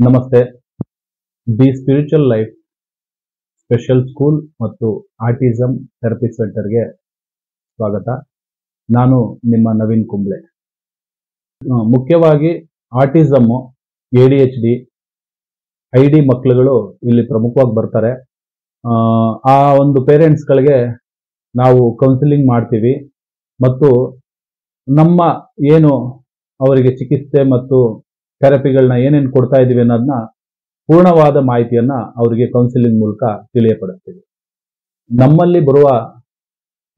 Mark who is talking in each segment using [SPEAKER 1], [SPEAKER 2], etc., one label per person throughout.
[SPEAKER 1] ನಮಸ್ತೆ. The spiritual life special school ಮತ್ತು autism therapy ಸೆಂಟರ್ಗೆ ಸ್ವಾಗತ. ನಾನು ನಿಮ್ಮ ನವೀನ್ ಕುಂಬ್ಳೆ. ಮುಖ್ಯವಾಗಿ ಆಟಿಸಮ್ಮು, ADHD, ID ಮಕ್ಕಳುಗಳು ಇಲ್ಲಿ ಪ್ರಮುಖವಾಗಿ ಬರ್ತಾರೆ. ಆ ಒಂದು ಪೇರೆಂಟ್ಸ್ಗಳಿಗೆ ನಾವು ಕೌನ್ಸಿಲಿಂಗ್ ಮಾಡ್ತೀವಿ ಮತ್ತು ನಮ್ಮ ಏನು ಅವರಿಗೆ ಚಿಕಿತ್ಸೆ ಮತ್ತು ಥೆರಪಿಗಳನ್ನ ಏನೇನು ಕೊಡ್ತಾ ಇದ್ದೀವಿ ಅನ್ನೋದನ್ನ ಪೂರ್ಣವಾದ ಮಾಹಿತಿಯನ್ನ ಅವರಿಗೆ ಕೌನ್ಸಿಲಿಂಗ್ ಮೂಲಕ ತಿಳಿಯಪಡಿಸ್ತೀವಿ. ನಮ್ಮಲ್ಲಿ ಬರುವ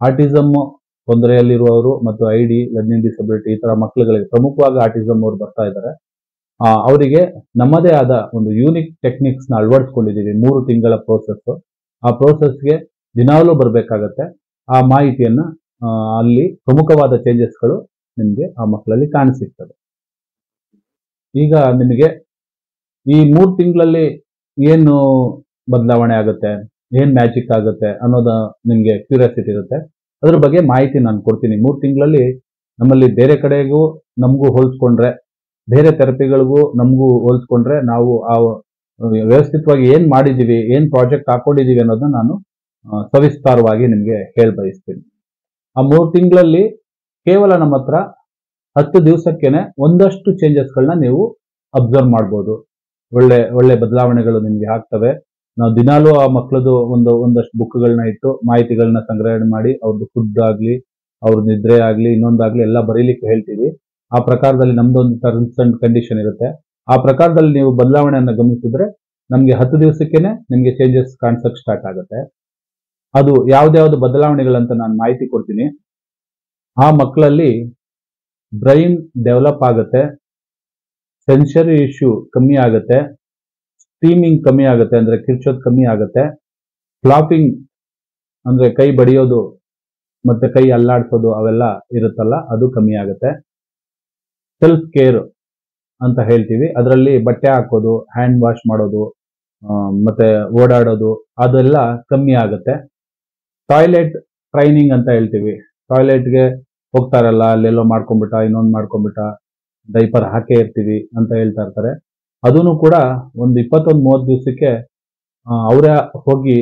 [SPEAKER 1] ಆಟಿಸಮ್ ತೊಂದರೆಯಲ್ಲಿರುವವರು ಮತ್ತು ID, ಲರ್ನಿಂಗ್ ಡಿಸಬಿಲಿಟಿ ಈ ತರ ಮಕ್ಕಳುಗಳಿಗೆ ಪ್ರಮುಖವಾಗಿ ಆಟಿಸಮ್ ಅವರು ಬರ್ತಾ ಇದ್ದಾರೆ. ಅವರಿಗೆ ನಮ್ಮದೇ ಆದ ಒಂದು ಯೂನಿಕ್ ಟೆಕ್ನಿಕ್ಸ್ ನ ಅಳವಡಿಸ್ಕೊಂಡಿದ್ದೀವಿ. 3 ತಿಂಗಳ ಪ್ರೋಸೆಸ್. ಆ ಪ್ರೋಸೆಸ್ಗೆ ದಿನಾಲೂ ಬರಬೇಕಾಗತ್ತೆ. ಆ ಮಾಹಿತಿಯನ್ನ ಅಲ್ಲಿ ಪ್ರಮುಖವಾದ ಚೇಂಜಸ್ಗಳು ನಿಮಗೆ ಆ ಮಕ್ಕಳಲ್ಲಿ ಕಾಣಿಸಿರ್ತದೆ. ಈಗ ನಿಮಗೆ ಈ 3 ತಿಂಗಳಲ್ಲಿ ಏನು ಬದಲಾವಣೆ ಆಗುತ್ತೆ, ಏನ್ ಮ್ಯಾಜಿಕ್ ಆಗುತ್ತೆ ಅನ್ನೋದ ನಿಮಗೆ ಕ್ಯೂರಿಯಾಸಿಟಿ ಇರುತ್ತೆ. ಅದ್ರ ಬಗ್ಗೆ ಮಾಹಿತಿ ನಾನು ಕೊಡ್ತೀನಿ. 3 ತಿಂಗಳಲ್ಲಿ ನಮ್ಮಲ್ಲಿ ಬೇರೆ ಕಡೆಗೂ ನಮಗೂ ಹೋಲಿಸ್ಕೊಂಡ್ರೆ, ಬೇರೆ ಥೆರಪಿಗಳಿಗೂ ನಮಗೂ ಹೋಲಿಸ್ಕೊಂಡ್ರೆ ನಾವು ಆ ವ್ಯವಸ್ಥಿತವಾಗಿ ಏನ್ ಮಾಡಿದೀವಿ, ಏನ್ ಪ್ರಾಜೆಕ್ಟ್ ಹಾಕೊಂಡಿದೀವಿ ಅನ್ನೋದನ್ನ ನಾನು ಸವಿಸ್ತಾರವಾಗಿ ನಿಮಗೆ ಬಯಸ್ತೀನಿ. ಆ 3 ತಿಂಗಳಲ್ಲಿ ಕೇವಲ ನಮ್ಮ ಹತ್ರ 10 ದಿವಸಕ್ಕೇನೆ ಒಂದಷ್ಟು ಚೇಂಜಸ್ಗಳನ್ನ ನೀವು ಅಬ್ಸರ್ವ್ ಮಾಡ್ಬೋದು. ಒಳ್ಳೆ ಬದಲಾವಣೆಗಳು ನಿಮ್ಗೆ ಆಗ್ತವೆ. ನಾವು ದಿನಾಲೂ ಆ ಮಕ್ಕಳದು ಒಂದಷ್ಟು ಬುಕ್ಗಳನ್ನ ಇಟ್ಟು ಮಾಹಿತಿಗಳನ್ನ ಸಂಗ್ರಹಣೆ ಮಾಡಿ ಅವ್ರದ್ದು ಫುಡ್ ಆಗ್ಲಿ, ಅವ್ರ ನಿದ್ರೆ ಆಗ್ಲಿ, ಇನ್ನೊಂದಾಗ್ಲಿ ಎಲ್ಲ ಬರೀಲಿಕ್ಕೆ ಹೇಳ್ತೀವಿ. ಆ ಪ್ರಕಾರದಲ್ಲಿ ನಮ್ದೊಂದು ಟರ್ಮ್ಸ್ ಅಂಡ್ ಕಂಡೀಷನ್ ಇರುತ್ತೆ. ಆ ಪ್ರಕಾರದಲ್ಲಿ ನೀವು ಬದಲಾವಣೆಯನ್ನ ಗಮನಿಸಿದ್ರೆ ನಮ್ಗೆ 10 ದಿವಸಕ್ಕೇನೆ ನಿಮ್ಗೆ ಚೇಂಜಸ್ ಕಾಣಿಸಕ್ ಸ್ಟಾರ್ಟ್ ಆಗುತ್ತೆ. ಅದು ಯಾವ್ದಾವ್ದು ಬದಲಾವಣೆಗಳಂತ ನಾನು ಮಾಹಿತಿ ಕೊಡ್ತೀನಿ. ಆ ಮಕ್ಕಳಲ್ಲಿ ಬ್ರೈನ್ ಡೆವಲಪ್ ಆಗುತ್ತೆ, ಸೆನ್ಸರಿ ಇಶ್ಯೂ ಕಮ್ಮಿ ಆಗುತ್ತೆ, ಸ್ಟೀಮಿಂಗ್ ಕಮ್ಮಿ ಆಗುತ್ತೆ, ಅಂದ್ರೆ ಕಿರ್ಚೋದು ಕಮ್ಮಿ ಆಗುತ್ತೆ, ಫ್ಲಾಪಿಂಗ್ ಅಂದ್ರೆ ಕೈ ಬಡಿಯೋದು ಮತ್ತೆ ಕೈ ಅಲ್ಲಾಡ್ಸೋದು ಅವೆಲ್ಲ ಇರುತ್ತಲ್ಲ ಅದು ಕಮ್ಮಿ ಆಗುತ್ತೆ. ಸೆಲ್ಫ್ ಕೇರ್ ಅಂತ ಹೇಳ್ತೀವಿ, ಅದರಲ್ಲಿ ಬಟ್ಟೆ ಹಾಕೋದು, ಹ್ಯಾಂಡ್ ವಾಶ್ ಮಾಡೋದು, ಮತ್ತೆ ಓಡಾಡೋದು ಅದೆಲ್ಲ ಕಮ್ಮಿ ಆಗುತ್ತೆ. ಟಾಯ್ಲೆಟ್ ಟ್ರೈನಿಂಗ್ ಅಂತ ಹೇಳ್ತೀವಿ. ಟಾಯ್ಲೆಟ್ಗೆ ಹೋಗ್ತಾರಲ್ಲ, ಅಲ್ಲೆಲ್ಲೋ ಮಾಡ್ಕೊಂಡ್ಬಿಟ್ಟ, ಇನ್ನೊಂದು ಮಾಡ್ಕೊಂಡ್ಬಿಟ್ಟ, ಡೈಪರ್ ಹಾಕೇ ಇರ್ತೀವಿ ಅಂತ ಹೇಳ್ತಾ ಇರ್ತಾರೆ. ಅದನ್ನು ಕೂಡ ಒಂದು 21-30 ದಿವಸಕ್ಕೆ ಅವರೇ ಹೋಗಿ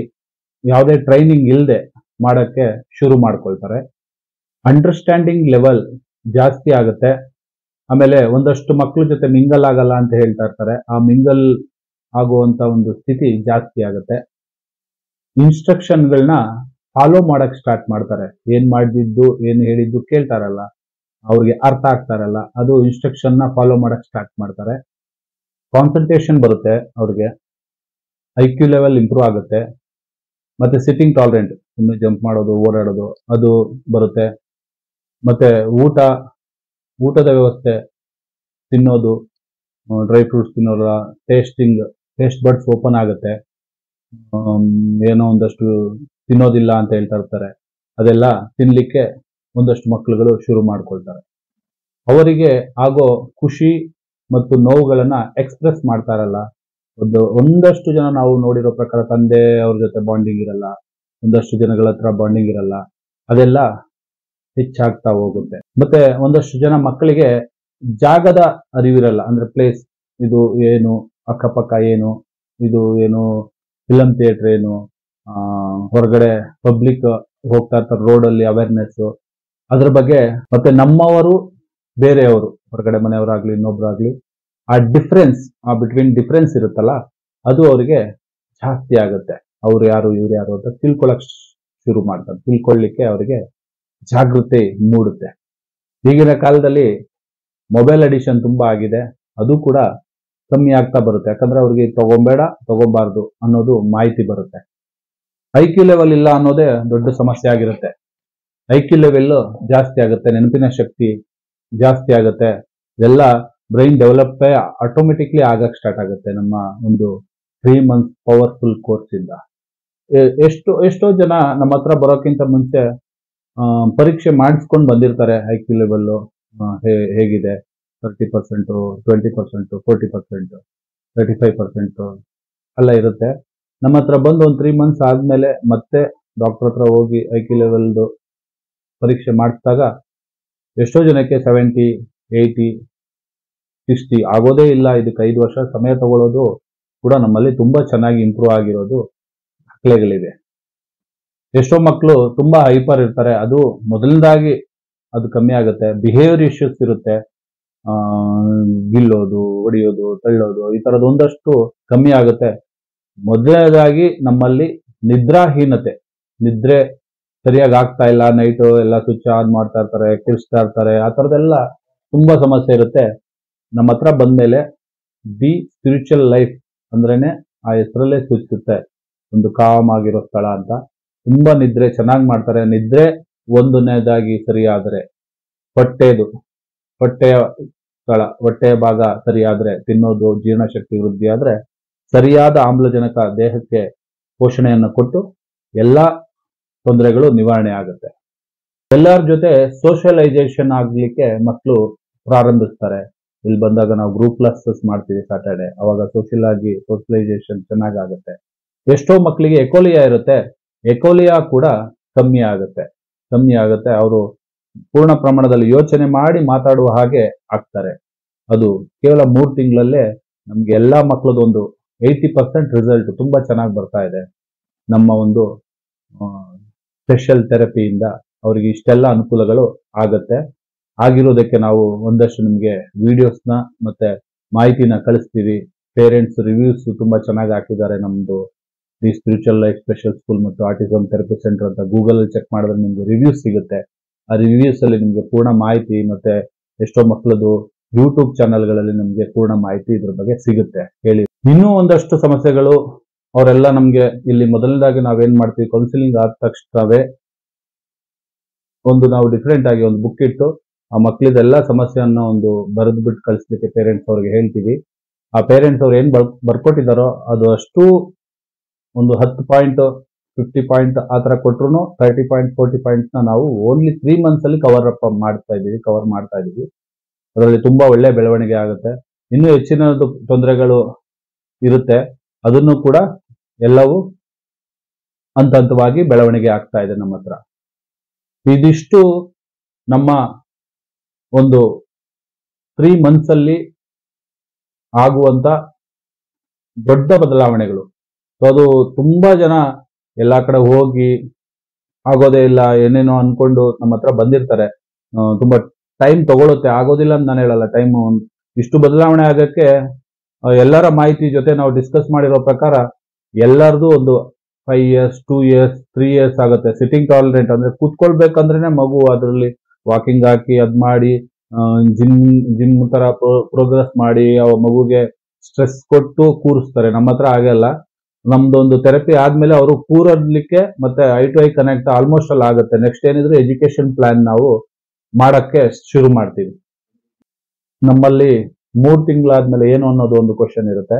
[SPEAKER 1] ಯಾವುದೇ ಟ್ರೈನಿಂಗ್ ಇಲ್ಲದೆ ಮಾಡಕ್ಕೆ ಶುರು ಮಾಡ್ಕೊಳ್ತಾರೆ. ಅಂಡರ್ಸ್ಟ್ಯಾಂಡಿಂಗ್ ಲೆವೆಲ್ ಜಾಸ್ತಿ ಆಗುತ್ತೆ. ಆಮೇಲೆ ಒಂದಷ್ಟು ಮಕ್ಕಳ ಜೊತೆ ಮಿಂಗಲ್ ಆಗಲ್ಲ ಅಂತ ಹೇಳ್ತಾ ಇರ್ತಾರೆ. ಆ ಮಿಂಗಲ್ ಆಗುವಂತ ಒಂದು ಸ್ಥಿತಿ ಜಾಸ್ತಿ ಆಗುತ್ತೆ. ಇನ್ಸ್ಟ್ರಕ್ಷನ್ಗಳನ್ನ ಫಾಲೋ ಮಾಡಕ್ ಸ್ಟಾರ್ಟ್ ಮಾಡ್ತಾರೆ. ಏನ್ ಮಾಡಿದ್ದು, ಏನ್ ಹೇಳಿದ್ದು ಕೇಳ್ತಾರಲ್ಲ, ಅವ್ರಿಗೆ ಅರ್ಥ ಆಗ್ತಾರಲ್ಲ, ಅದು ಇನ್ಸ್ಟ್ರಕ್ಷನ್ ನ ಫಾಲೋ ಮಾಡಕ್ ಸ್ಟಾರ್ಟ್ ಮಾಡ್ತಾರೆ. ಕಾನ್ಸಂಟ್ರೇಷನ್ ಬರುತ್ತೆ ಅವ್ರಿಗೆ. IQ ಲೆವೆಲ್ ಇಂಪ್ರೂವ್ ಆಗುತ್ತೆ. ಮತ್ತೆ ಸಿಟ್ಟಿಂಗ್ ಟಾಲರೆಂಟ್, ಇನ್ನು ಜಂಪ್ ಮಾಡೋದು, ಓಡಾಡೋದು ಅದು ಬರುತ್ತೆ. ಮತ್ತೆ ಊಟದ ವ್ಯವಸ್ಥೆ, ತಿನ್ನೋದು, ಡ್ರೈ ಫ್ರೂಟ್ಸ್ ತಿನ್ನೋದ, ಟೇಸ್ಟ್ ಬಡ್ಸ್ ಓಪನ್ ಆಗುತ್ತೆ. ಏನೋ ಒಂದಷ್ಟು ತಿನ್ನೋದಿಲ್ಲ ಅಂತ ಹೇಳ್ತಾ ಇರ್ತಾರೆ, ಅದೆಲ್ಲ ತಿನ್ಲಿಕ್ಕೆ ಒಂದಷ್ಟು ಮಕ್ಕಳುಗಳು ಶುರು ಮಾಡ್ಕೊಳ್ತಾರೆ. ಅವರಿಗೆ ಆಗೋ ಖುಷಿ ಮತ್ತು ನೋವುಗಳನ್ನ ಎಕ್ಸ್ಪ್ರೆಸ್ ಮಾಡ್ತಾರಲ್ಲ, ಒಂದಷ್ಟು ಜನ ನಾವು ನೋಡಿರೋ ಪ್ರಕಾರ ತಂದೆ ಅವ್ರ ಜೊತೆ ಬಾಂಡಿಂಗ್ ಇರಲ್ಲ, ಒಂದಷ್ಟು ಜನಗಳ ಹತ್ರ ಬಾಂಡಿಂಗ್ ಇರಲ್ಲ, ಅದೆಲ್ಲ ಹೆಚ್ಚಾಗ್ತಾ ಹೋಗುತ್ತೆ. ಮತ್ತೆ ಒಂದಷ್ಟು ಜನ ಮಕ್ಕಳಿಗೆ ಜಾಗದ ಅರಿವಿರಲ್ಲ, ಅಂದ್ರೆ ಪ್ಲೇಸ್, ಇದು ಏನು, ಅಕ್ಕಪಕ್ಕ ಏನು, ಇದು ಏನು ಫಿಲಂ ಥಿಯೇಟರ್ ಏನು, ಹೊರಗಡೆ ಪಬ್ಲಿಕ್ ಹೋಗ್ತಾ ಇರ್ತಾರೆ ರೋಡಲ್ಲಿ ಅವೇರ್ನೆಸ್ ಅದ್ರ ಬಗ್ಗೆ. ಮತ್ತೆ ನಮ್ಮವರು ಬೇರೆಯವರು, ಹೊರಗಡೆ ಮನೆಯವರಾಗ್ಲಿ ಇನ್ನೊಬ್ರಾಗ್ಲಿ, ಆ ಡಿಫ್ರೆನ್ಸ್, ಆ ಬಿಟ್ವೀನ್ ಡಿಫ್ರೆನ್ಸ್ ಇರುತ್ತಲ್ಲ, ಅದು ಅವರಿಗೆ ಜಾಸ್ತಿ ಆಗುತ್ತೆ. ಅವ್ರು ಯಾರು ಇವ್ರು ಯಾರು ಅಂತ ತಿಳ್ಕೊಳಕ್ ಶುರು ಮಾಡ್ತಾರೆ. ತಿಳ್ಕೊಳ್ಳಿಕ್ಕೆ ಅವರಿಗೆ ಜಾಗೃತಿ ಮೂಡುತ್ತೆ. ಈಗಿನ ಕಾಲದಲ್ಲಿ ಮೊಬೈಲ್ ಅಡಿಷನ್ ತುಂಬಾ ಆಗಿದೆ, ಅದು ಕೂಡ ಕಮ್ಮಿ ಆಗ್ತಾ ಬರುತ್ತೆ. ಯಾಕಂದ್ರೆ ಅವ್ರಿಗೆ ತಗೊಂಬೇಡ, ತಗೋಬಾರ್ದು ಅನ್ನೋದು ಮಾಹಿತಿ ಬರುತ್ತೆ. IQ ಲೆವೆಲ್ ಇಲ್ಲ ಅನ್ನೋದೇ ದೊಡ್ಡ ಸಮಸ್ಯೆ ಆಗಿರುತ್ತೆ. IQ ಲೆವೆಲ್ ಜಾಸ್ತಿ ಆಗುತ್ತೆ, ನೆನಪಿನ ಶಕ್ತಿ ಜಾಸ್ತಿ ಆಗುತ್ತೆ. ಇದೆಲ್ಲ ಬ್ರೈನ್ ಡೆವಲಪ್ ಆಟೋಮೆಟಿಕ್ಲಿ ಆಗಕ್ ಸ್ಟಾರ್ಟ್ ಆಗುತ್ತೆ ನಮ್ಮ ಒಂದು 3 months ಪವರ್ಫುಲ್ ಕೋರ್ಸ್ ಇಂದ. ಎಷ್ಟೋ ಜನ ನಮ್ಮ ಹತ್ರ ಬರೋಕ್ಕಿಂತ ಮುಂಚೆ ಪರೀಕ್ಷೆ ಮಾಡಿಸ್ಕೊಂಡು ಬಂದಿರ್ತಾರೆ. IQ ಲೆವೆಲ್ ಹೇಗಿದೆ, 30%, 20%, 40%, 35% ಎಲ್ಲ ಇರುತ್ತೆ. ನಮ್ಮ ಹತ್ರ ಬಂದು ಒಂದು 3 months ಆದ್ಮೇಲೆ ಮತ್ತೆ ಡಾಕ್ಟರ್ ಹತ್ರ ಹೋಗಿ IQ ಲೆವೆಲ್ದು ಪರೀಕ್ಷೆ ಮಾಡಿಸಿದಾಗ ಎಷ್ಟೋ ಜನಕ್ಕೆ 70, 80 60 ಆಗೋದೇ ಇಲ್ಲ. ಇದಕ್ಕೆ 5 ವರ್ಷ ಸಮಯ ತಗೊಳ್ಳೋದು ಕೂಡ ನಮ್ಮಲ್ಲಿ ತುಂಬಾ ಚೆನ್ನಾಗಿ ಇಂಪ್ರೂವ್ ಆಗಿರೋದು ದಾಖಲೆಗಳಿದೆ. ಎಷ್ಟೋ ಮಕ್ಕಳು ತುಂಬಾ ಹೈಪರ್ ಇರ್ತಾರೆ, ಅದು ಮೊದಲನೇದಾಗಿ ಅದು ಕಮ್ಮಿ ಆಗುತ್ತೆ. ಬಿಹೇವಿಯರ್ ಇಶ್ಯೂಸ್ ಇರುತ್ತೆ, ಗಿಲ್ಲೋದು, ಹೊಡಿಯೋದು, ತಳ್ಳೋದು, ಈ ತರದ್ ಒಂದಷ್ಟು ಕಮ್ಮಿ ಆಗುತ್ತೆ. ಮೊದಲನೇದಾಗಿ ನಮ್ಮಲ್ಲಿ ನಿದ್ರಾಹೀನತೆ, ನಿದ್ರೆ ಸರಿಯಾಗಿ ಆಗ್ತಾ ಇಲ್ಲ, ನೈಟು ಎಲ್ಲ ಸ್ವಿಚ್ ಆನ್ ಮಾಡ್ತಾ ಇರ್ತಾರೆ, ಕಿರ್ಸ್ತಾ ಇರ್ತಾರೆ, ಆ ಥರದ್ದೆಲ್ಲ ತುಂಬಾ ಸಮಸ್ಯೆ ಇರುತ್ತೆ. ನಮ್ಮ ಹತ್ರ ಬಂದ್ಮೇಲೆ ದಿ ಸ್ಪಿರಿಚುವಲ್ ಲೈಫ್ ಅಂದ್ರೇನೆ ಆ ಹೆಸರಲ್ಲೇ ಸೂಚಿಸುತ್ತೆ, ಒಂದು ಕಾಮ್ ಆಗಿರೋ ಸ್ಥಳ ಅಂತ. ತುಂಬಾ ನಿದ್ರೆ ಚೆನ್ನಾಗಿ ಮಾಡ್ತಾರೆ. ನಿದ್ರೆ ಒಂದನೇದಾಗಿ ಸರಿಯಾದರೆ, ಹೊಟ್ಟೆಯ ಸ್ಥಳ, ಹೊಟ್ಟೆಯ ಭಾಗ ಸರಿಯಾದ್ರೆ, ತಿನ್ನೋದು, ಜೀರ್ಣಶಕ್ತಿ ವೃದ್ಧಿ ಆದ್ರೆ, ಸರಿಯಾದ ಆಮ್ಲಜನಕ ದೇಹಕ್ಕೆ ಪೋಷಣೆಯನ್ನು ಕೊಟ್ಟು ಎಲ್ಲಾ ತೊಂದರೆಗಳು ನಿವಾರಣೆ ಆಗುತ್ತೆ. ಎಲ್ಲರ ಜೊತೆ ಸೋಷಿಯಲೈಸೇಷನ್ ಆಗ್ಲಿಕ್ಕೆ ಮಕ್ಕಳು ಪ್ರಾರಂಭಿಸ್ತಾರೆ. ಇಲ್ಲಿ ಬಂದಾಗ ನಾವು ಗ್ರೂಪ್ ಕ್ಲಾಸಸ್ ಮಾಡ್ತೀವಿ ಸ್ಯಾಟರ್ಡೆ, ಅವಾಗ ಸೋಷಿಯಲೈಸೇಷನ್ ಚೆನ್ನಾಗಿ ಆಗುತ್ತೆ. ಎಷ್ಟೋ ಮಕ್ಕಳಿಗೆ ಎಕೋಲಿಯಾ ಇರುತ್ತೆ, ಎಕೋಲಿಯಾ ಕೂಡ ಕಮ್ಮಿ ಆಗುತ್ತೆ. ಅವರು ಪೂರ್ಣ ಪ್ರಮಾಣದಲ್ಲಿ ಯೋಚನೆ ಮಾಡಿ ಮಾತಾಡುವ ಹಾಗೆ ಆಗ್ತಾರೆ. ಅದು ಕೇವಲ 3 ತಿಂಗಳಲ್ಲೇ ನಮ್ಗೆ ಎಲ್ಲಾ ಮಕ್ಕಳದ್ದು ಒಂದು 80% ರಿಸಲ್ಟ್ ತುಂಬಾ ಚೆನ್ನಾಗಿ ಬರ್ತಾ ಇದೆ. ನಮ್ಮ ಒಂದು ಸ್ಪೆಷಲ್ ಥೆರಪಿಯಿಂದ ಅವರಿಗೆ ಇಷ್ಟೆಲ್ಲ ಅನುಕೂಲಗಳು ಆಗತ್ತೆ. ಆಗಿರೋದಕ್ಕೆ ನಾವು ಒಂದಷ್ಟು ನಿಮ್ಗೆ ವಿಡಿಯೋಸ್ನ ಮತ್ತೆ ಮಾಹಿತಿನ ಕಳಿಸ್ತೀವಿ. ಪೇರೆಂಟ್ಸ್ ರಿವ್ಯೂಸ್ ತುಂಬಾ ಚೆನ್ನಾಗಿ ಹಾಕಿದ್ದಾರೆ. ನಮ್ದು the spiritual life special school ಮತ್ತು ಆಟಿಸಮ್ ಥೆರಪಿ ಸೆಂಟರ್ ಅಂತ ಗೂಗಲ್ ಅಲ್ಲಿ ಚೆಕ್ ಮಾಡಿದ್ರೆ ನಿಮ್ಗೆ ರಿವ್ಯೂಸ್ ಸಿಗುತ್ತೆ. ಆ ರಿವ್ಯೂಸ್ ಅಲ್ಲಿ ನಿಮ್ಗೆ ಪೂರ್ಣ ಮಾಹಿತಿ, ಮತ್ತೆ ಎಷ್ಟೋ ಮಕ್ಕಳದು ಯೂಟ್ಯೂಬ್ ಚಾನೆಲ್ಗಳಲ್ಲಿ ನಿಮ್ಗೆ ಪೂರ್ಣ ಮಾಹಿತಿ ಇದ್ರ ಬಗ್ಗೆ ಸಿಗುತ್ತೆ. ಹೇಳಿ ಇನ್ನೂ ಒಂದಷ್ಟು ಸಮಸ್ಯೆಗಳು ಅವರೆಲ್ಲ ನಮ್ಗೆ ಇಲ್ಲಿ ಮೊದಲನೇದಾಗಿ ನಾವೇನ್ ಮಾಡ್ತೀವಿ, ಕೌನ್ಸಿಲಿಂಗ್ ಆದ ತಕ್ಷಣವೇ ಒಂದು ನಾವು ಡಿಫ್ರೆಂಟ್ ಆಗಿ ಒಂದು ಬುಕ್ ಇಟ್ಟು ಆ ಮಕ್ಕಳಿದೆಲ್ಲ ಸಮಸ್ಯೆಯನ್ನ ಒಂದು ಬರೆದು ಬಿಟ್ಟು ಕಳಿಸ್ಲಿಕ್ಕೆ ಪೇರೆಂಟ್ಸ್ ಅವ್ರಿಗೆ ಹೇಳ್ತೀವಿ. ಆ ಪೇರೆಂಟ್ಸ್ ಅವ್ರು ಏನ್ ಬರ್ಕೊಟ್ಟಿದಾರೋ ಅದು ಅಷ್ಟು ಒಂದು 10 ಪಾಯಿಂಟ್ 50 ಪಾಯಿಂಟ್ ಆ ತರ ಕೊಟ್ರು 30 ಪಾಯಿಂಟ್ 40 ಪಾಯಿಂಟ್ಸ್ ನಾವು ಓನ್ಲಿ 3 ಮಂತ್ಸ್ ಅಲ್ಲಿ ಕವರ್ ಮಾಡ್ತಾ ಇದೀವಿ. ಅದರಲ್ಲಿ ತುಂಬಾ ಒಳ್ಳೆ ಬೆಳವಣಿಗೆ ಆಗುತ್ತೆ. ಇನ್ನೂ ಹೆಚ್ಚಿನ ತೊಂದರೆಗಳು ಇರುತ್ತೆ, ಅದನ್ನು ಕೂಡ ಎಲ್ಲವೂ ಹಂತ ಹಂತವಾಗಿ ಬೆಳವಣಿಗೆ ಆಗ್ತಾ ಇದೆ ನಮ್ಮ ಹತ್ರ. ಇದಿಷ್ಟು ನಮ್ಮ ಒಂದು 3 ಮಂತ್ಸ್ ಅಲ್ಲಿ ಆಗುವಂತ ದೊಡ್ಡ ಬದಲಾವಣೆಗಳು. ಅದು ತುಂಬಾ ಜನ ಎಲ್ಲಾ ಕಡೆ ಹೋಗಿ ಆಗೋದೇ ಇಲ್ಲ ಏನೇನೋ ಅನ್ಕೊಂಡು ನಮ್ಮ ಹತ್ರ ಬಂದಿರ್ತಾರೆ. ತುಂಬಾ ಟೈಮ್ ತಗೊಳುತ್ತೆ, ಆಗೋದಿಲ್ಲ ಅಂತ ನಾನು ಹೇಳಲ್ಲ. ಟೈಮ್ ಇಷ್ಟು ಬದಲಾವಣೆ ಆಗಕ್ಕೆ ಎಲ್ಲರ ಮಾಹಿತಿ ಜೊತೆ ನಾವು ಡಿಸ್ಕಸ್ ಮಾಡಿರೋ ಪ್ರಕಾರ ಎಲ್ಲರದು ಒಂದು 5 years 2 years 3 years ಆಗುತ್ತೆ. ಸಿಟ್ಟಿಂಗ್ ಟಾಲರೆಂಟ್ ಅಂದ್ರೆ ಕೂತ್ಕೊಳ್ಬೇಕಂದ್ರೆ ಮಗು ಅದರಲ್ಲಿ ವಾಕಿಂಗ್ ಹಾಕಿ ಅದ್ ಮಾಡಿ ಜಿಮ್ ತರ ಪ್ರೋಗ್ರೆಸ್ ಮಾಡಿ ಆ ಮಗುಗೆ ಸ್ಟ್ರೆಸ್ ಕೊಟ್ಟು ಕೂರಿಸ್ತಾರೆ. ನಮ್ಮ ಹತ್ರ ಆಗಲ್ಲ. ನಮ್ದೊಂದು ಥೆರಪಿ ಆದ್ಮೇಲೆ ಅವರು ಕೂರಲಿಕ್ಕೆ ಮತ್ತೆ eye to eye connect almost ಅಲ್ಲಿ ಆಗುತ್ತೆ. ನೆಕ್ಸ್ಟ್ ಏನಿದ್ರು ಎಜುಕೇಶನ್ ಪ್ಲಾನ್ ನಾವು ಮಾಡಕ್ಕೆ ಶುರು ಮಾಡ್ತೀವಿ. ನಮ್ಮಲ್ಲಿ 3 ತಿಂಗಳಾದ್ಮೇಲೆ ಏನು ಅನ್ನೋದು ಒಂದು ಕ್ವಶನ್ ಇರುತ್ತೆ.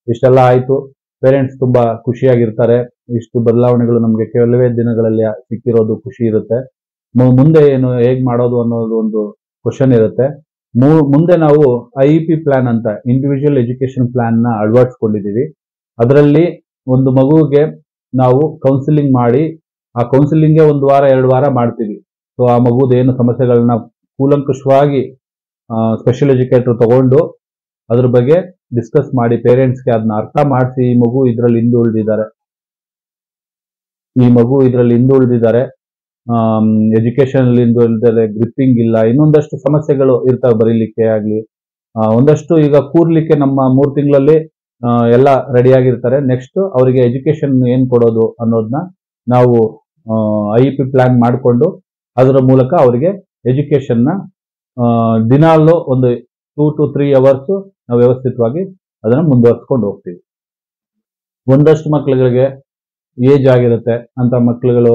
[SPEAKER 1] ಇಷ್ಟೆಲ್ಲ ಆಯ್ತು, ಪೇರೆಂಟ್ಸ್ ತುಂಬಾ ಖುಷಿಯಾಗಿರ್ತಾರೆ. ಇಷ್ಟು ಬದಲಾವಣೆಗಳು ನಮ್ಗೆ ಕೆಲವೇ ದಿನಗಳಲ್ಲಿ ಸಿಕ್ಕಿರೋದು ಖುಷಿ ಇರುತ್ತೆ. ಮುಂದೆ ಏನು ಹೇಗ್ ಮಾಡೋದು ಅನ್ನೋದು ಒಂದು ಕ್ವಶನ್ ಇರುತ್ತೆ. ಮುಂದೆ ನಾವು IEP ಪ್ಲಾನ್ ಅಂತ ಇಂಡಿವಿಜುವಲ್ ಎಜುಕೇಶನ್ ಪ್ಲಾನ್ ನ ಅಳವಡಿಸ್ಕೊಂಡಿದೀವಿ. ಅದರಲ್ಲಿ ಒಂದು ಮಗುವಿಗೆ ನಾವು ಕೌನ್ಸಿಲಿಂಗ್ ಮಾಡಿ, ಆ ಕೌನ್ಸಿಲಿಂಗ್ಗೆ 1 ವಾರ 2 ವಾರ ಮಾಡ್ತೀವಿ. ಸೊ ಆ ಮಗುದ ಏನು ಸಮಸ್ಯೆಗಳನ್ನ ಕೂಲಂಕುಷವಾಗಿ ಸ್ಪೆಷಲ್ ಎಜುಕೇಟರ್ ತಗೊಂಡು ಅದ್ರ ಬಗ್ಗೆ ಡಿಸ್ಕಸ್ ಮಾಡಿ ಪೇರೆಂಟ್ಸ್ಗೆ ಅದನ್ನ ಅರ್ಥ ಮಾಡಿಸಿ, ಈ ಮಗು ಇದ್ರಲ್ಲಿ ಹಿಂದೆ ಉಳಿದಿದ್ದಾರೆ, ಎಜುಕೇಶನ್ ಹಿಂದೆ ಗ್ರಿಪ್ಪಿಂಗ್ ಇಲ್ಲ, ಇನ್ನೊಂದಷ್ಟು ಸಮಸ್ಯೆಗಳು ಇರ್ತಾವೆ ಬರೀಲಿಕ್ಕೆ ಆಗ್ಲಿ. ಒಂದಷ್ಟು ಈಗ ಕೂರ್ಲಿಕ್ಕೆ ನಮ್ಮ 3 ತಿಂಗಳಲ್ಲಿ ಎಲ್ಲ ರೆಡಿ ಆಗಿರ್ತಾರೆ. ನೆಕ್ಸ್ಟ್ ಅವರಿಗೆ ಎಜುಕೇಶನ್ ಏನ್ ಕೊಡೋದು ಅನ್ನೋದನ್ನ ನಾವು IEP ಪ್ಲಾನ್ ಮಾಡಿಕೊಂಡು ಅದರ ಮೂಲಕ ಅವರಿಗೆ ಎಜುಕೇಶನ್ ನ ದಿನಾಲು ಒಂದು 2 to 3 hours ನಾವು ವ್ಯವಸ್ಥಿತವಾಗಿ ಅದನ್ನ ಮುಂದುವರಿಸ್ಕೊಂಡು ಹೋಗ್ತೀವಿ. ಒಂದಷ್ಟು ಮಕ್ಕಳುಗಳಿಗೆ ಏಜ್ ಆಗಿರುತ್ತೆ ಅಂತ ಮಕ್ಕಳುಗಳು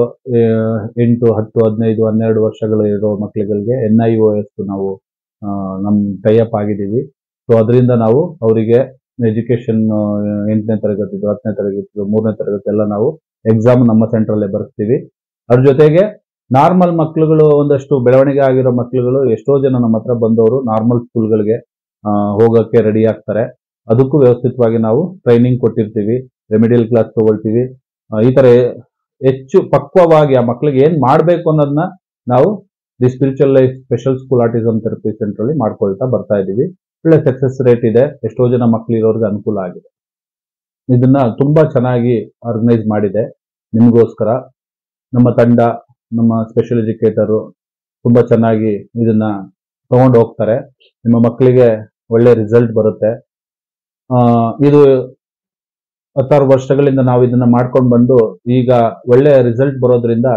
[SPEAKER 1] 8, 10, 15, 12 ವರ್ಷಗಳು ಇರೋ ಮಕ್ಕಳುಗಳಿಗೆ NIOS ನಾವು ನಮ್ ಟೈಅಪ್ ಆಗಿದ್ದೀವಿ. ಸೊ ಅದರಿಂದ ನಾವು ಅವರಿಗೆ ಎಜುಕೇಶನ್ 8ನೇ ತರಗತಿ 10ನೇ ತರಗತಿ 3ನೇ ತರಗತಿ ಎಲ್ಲ ನಾವು ಎಕ್ಸಾಮ್ ನಮ್ಮ ಸೆಂಟ್ರಲ್ಲೇ ಬರ್ತೀವಿ. ಅದ್ರ ಜೊತೆಗೆ ನಾರ್ಮಲ್ ಮಕ್ಕಳುಗಳು, ಒಂದಷ್ಟು ಬೆಳವಣಿಗೆ ಆಗಿರೋ ಮಕ್ಕಳುಗಳು ಎಷ್ಟೋ ಜನ ನಮ್ಮ ಹತ್ರ ಬಂದವರು ನಾರ್ಮಲ್ ಸ್ಕೂಲ್ಗಳಿಗೆ ಹೋಗಕ್ಕೆ ರೆಡಿ ಆಗ್ತಾರೆ. ಅದಕ್ಕೂ ವ್ಯವಸ್ಥಿತವಾಗಿ ನಾವು ಟ್ರೈನಿಂಗ್ ಕೊಟ್ಟಿರ್ತೀವಿ, ರೆಮಿಡಿಯಲ್ ಕ್ಲಾಸ್ ತಗೊಳ್ತೀವಿ. ಈ ತರ ಹೆಚ್ಚು ಪಕ್ವವಾಗಿ ಆ ಮಕ್ಕಳಿಗೆ ಏನ್ ಮಾಡ್ಬೇಕು ಅನ್ನೋದನ್ನ ನಾವು the spiritual life special school autism therapy centre ಅಲ್ಲಿ ಮಾಡ್ಕೊಳ್ತಾ ಬರ್ತಾ ಇದೀವಿ. ಒಳ್ಳೆ ಸಕ್ಸಸ್ ರೇಟ್ ಇದೆ. ಎಷ್ಟೋ ಜನ ಮಕ್ಕಳಿರೋರ್ಗೆ ಅನುಕೂಲ ಆಗಿದೆ. ಇದನ್ನ ತುಂಬಾ ಚೆನ್ನಾಗಿ ಆರ್ಗನೈಸ್ ಮಾಡಿದೆ ನಿಮಗೋಸ್ಕರ. ನಮ್ಮ ತಂಡ, ನಮ್ಮ ಸ್ಪೆಷಲ್ ಎಜುಕೇಟರು ತುಂಬಾ ಚೆನ್ನಾಗಿ ಇದನ್ನ ತಗೊಂಡು ಹೋಗ್ತಾರೆ. ನಿಮ್ಮ ಮಕ್ಕಳಿಗೆ ಒಳ್ಳೆ ರಿಸಲ್ಟ್ ಬರುತ್ತೆ. ಇದು 16 ವರ್ಷಗಳಿಂದ ನಾವು ಇದನ್ನ ಮಾಡ್ಕೊಂಡು ಬಂದು ಈಗ ಒಳ್ಳೆ ರಿಸಲ್ಟ್ ಬರೋದ್ರಿಂದ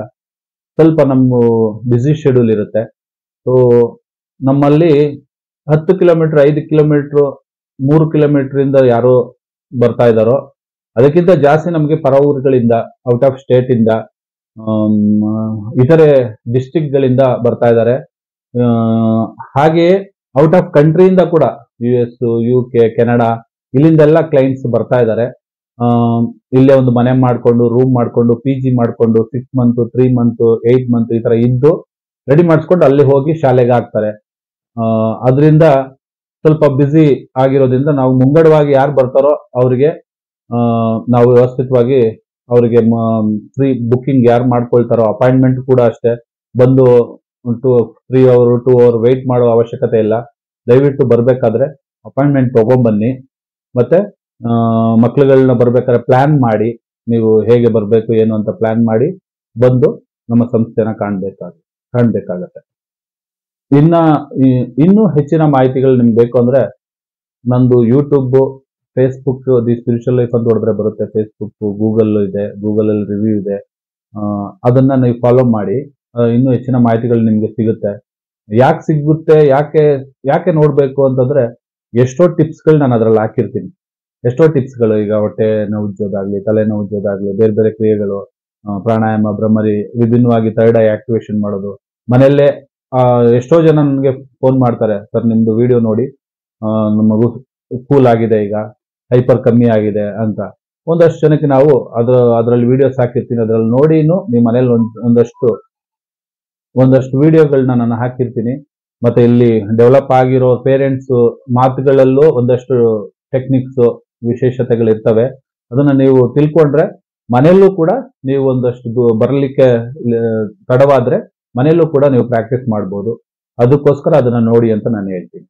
[SPEAKER 1] ಸ್ವಲ್ಪ ನಮ್ಮ ಬ್ಯುಸಿ ಶೆಡ್ಯೂಲ್ ಇರುತ್ತೆ. ಸೊ ನಮ್ಮಲ್ಲಿ 10 ಕಿಲೋಮೀಟರ್, 5 ಕಿಲೋಮೀಟರ್, 3 ಕಿಲೋಮೀಟರ್ ಇಂದ ಯಾರು ಬರ್ತಾ ಇದ್ದಾರೋ ಅದಕ್ಕಿಂತ ಜಾಸ್ತಿ ನಮಗೆ ಪರ ಊರುಗಳಿಂದ, ಔಟ್ ಆಫ್ ಸ್ಟೇಟ್ ಇಂದ, ಇತರೆ ಡಿಸ್ಟ್ರಿಕ್ಟ್ ಗಳಿಂದ ಬರ್ತಾ ಇದ್ದಾರೆ. ಹಾಗೆಯೇ ಔಟ್ ಆಫ್ ಕಂಟ್ರಿಯಿಂದ ಕೂಡ US, UK, ಕೆನಡಾ ಇಲ್ಲಿಂದೆಲ್ಲ ಕ್ಲೈಂಟ್ಸ್ ಬರ್ತಾ ಇದ್ದಾರೆ. ಇಲ್ಲೇ ಒಂದು ಮನೆ ಮಾಡ್ಕೊಂಡು, ರೂಮ್ ಮಾಡ್ಕೊಂಡು, PG ಮಾಡ್ಕೊಂಡು 6 ಮಂತ್, 3 ಮಂತ್, 8 ಮಂತ್ ಈ ತರ ಇದ್ದು ರೆಡಿ ಮಾಡಿಸ್ಕೊಂಡು ಅಲ್ಲಿ ಹೋಗಿ ಶಾಲೆಗೆ ಹಾಕ್ತಾರೆ. ಅದರಿಂದ ಸ್ವಲ್ಪ ಬ್ಯುಸಿ ಆಗಿರೋದ್ರಿಂದ ನಾವು ಮುಂಗಡವಾಗಿ ಯಾರು ಬರ್ತಾರೋ ಅವರಿಗೆ ನಾವು ವ್ಯವಸ್ಥಿತವಾಗಿ ಅವರಿಗೆ ಫ್ರೀ ಬುಕ್ಕಿಂಗ್ ಯಾರು ಮಾಡ್ಕೊಳ್ತಾರೋ, ಅಪಾಯಿಂಟ್ಮೆಂಟ್ ಕೂಡ ಅಷ್ಟೇ, ಬಂದು 3 ಅವರ್ 2 ಅವರ್ ವೆಯ್ಟ್ ಮಾಡೋ ಅವಶ್ಯಕತೆ ಇಲ್ಲ. ದಯವಿಟ್ಟು ಬರ್ಬೇಕಾದ್ರೆ ಅಪಾಯಿಂಟ್ಮೆಂಟ್ ತಗೊಂಡ್ಬನ್ನಿ. ಮತ್ತೆ ಮಕ್ಳುಗಳನ್ನ ಬರ್ಬೇಕಾದ್ರೆ ಪ್ಲಾನ್ ಮಾಡಿ, ನೀವು ಹೇಗೆ ಬರಬೇಕು ಏನು ಅಂತ ಪ್ಲಾನ್ ಮಾಡಿ ಬಂದು ನಮ್ಮ ಸಂಸ್ಥೆನ ಕಾಣ್ಬೇಕಾಗತ್ತೆ. ಇನ್ನೂ ಹೆಚ್ಚಿನ ಮಾಹಿತಿಗಳು ನಿಮ್ಗೆ ಬೇಕು ಅಂದ್ರೆ ನಂದು YouTube, Facebook, the spiritual life ಅಂತ ಹೊಡೆದ್ರೆ ಬರುತ್ತೆ. ಫೇಸ್ಬುಕ್, ಗೂಗಲ್ ಇದೆ, ಗೂಗಲ್ ಅಲ್ಲಿ ರಿವ್ಯೂ ಇದೆ. ಅದನ್ನ ನೀವು ಫಾಲೋ ಮಾಡಿ, ಇನ್ನೂ ಹೆಚ್ಚಿನ ಮಾಹಿತಿಗಳು ನಿಮ್ಗೆ ಸಿಗುತ್ತೆ. ಯಾಕೆ ಸಿಗುತ್ತೆ, ಯಾಕೆ ನೋಡ್ಬೇಕು ಅಂತಂದ್ರೆ ಎಷ್ಟೋ ಟಿಪ್ಸ್ಗಳು ನಾನು ಅದ್ರಲ್ಲಿ ಹಾಕಿರ್ತೀನಿ. ಎಷ್ಟೋ ಟಿಪ್ಸ್ಗಳು, ಈಗ ಹೊಟ್ಟೆ ನೋವು ಉಜ್ಜೋದಾಗ್ಲಿ, ತಲೆ ನೋವು ಉಜ್ಜೋದಾಗ್ಲಿ, ಬೇರೆ ಬೇರೆ ಕ್ರಿಯೆಗಳು, ಪ್ರಾಣಾಯಾಮ, ಬ್ರಹ್ಮರಿ, ವಿಭಿನ್ನವಾಗಿ ಥರ್ಡ್ ಐ ಆಕ್ಟಿವೇಶನ್ ಮಾಡೋದು. ಮನೆಯಲ್ಲೇ ಎಷ್ಟೋ ಜನ ನನಗೆ ಫೋನ್ ಮಾಡ್ತಾರೆ, ಸರ್ ನಿಮ್ದು ವಿಡಿಯೋ ನೋಡಿ ನಮ್ಮ ಮಗು ಕೂಲ್ ಆಗಿದೆ, ಈಗ ಹೈಪರ್ ಕಮ್ಮಿ ಆಗಿದೆ ಅಂತ. ಒಂದಷ್ಟು ಜನಕ್ಕೆ ನಾವು ಅದರಲ್ಲಿ ವಿಡಿಯೋಸ್ ಹಾಕಿರ್ತೀನಿ. ಅದ್ರಲ್ಲಿ ನೋಡಿನೂ ನಿಮ್ಮ ಮನೇಲಿ ಒಂದಷ್ಟು ವಿಡಿಯೋಗಳನ್ನ ನಾನು ಹಾಕಿರ್ತೀನಿ. ಮತ್ತೆ ಇಲ್ಲಿ ಡೆವಲಪ್ ಆಗಿರೋ ಪೇರೆಂಟ್ಸ್ ಮಾತುಗಳಲ್ಲೂ ಒಂದಷ್ಟು ಟೆಕ್ನಿಕ್ಸ್, ವಿಶೇಷತೆಗಳು ಇರ್ತವೆ. ಅದನ್ನ ನೀವು ತಿಳ್ಕೊಂಡ್ರೆ ಮನೆಯಲ್ಲೂ ಕೂಡ ನೀವು ಒಂದಷ್ಟು ಬರಲಿಕ್ಕೆ ತಡವಾದ್ರೆ ಮನೆಯಲ್ಲೂ ಕೂಡ ನೀವು ಪ್ರಾಕ್ಟೀಸ್ ಮಾಡ್ಬೋದು. ಅದಕ್ಕೋಸ್ಕರ ಅದನ್ನ ನೋಡಿ ಅಂತ ನಾನು ಹೇಳ್ತೀನಿ.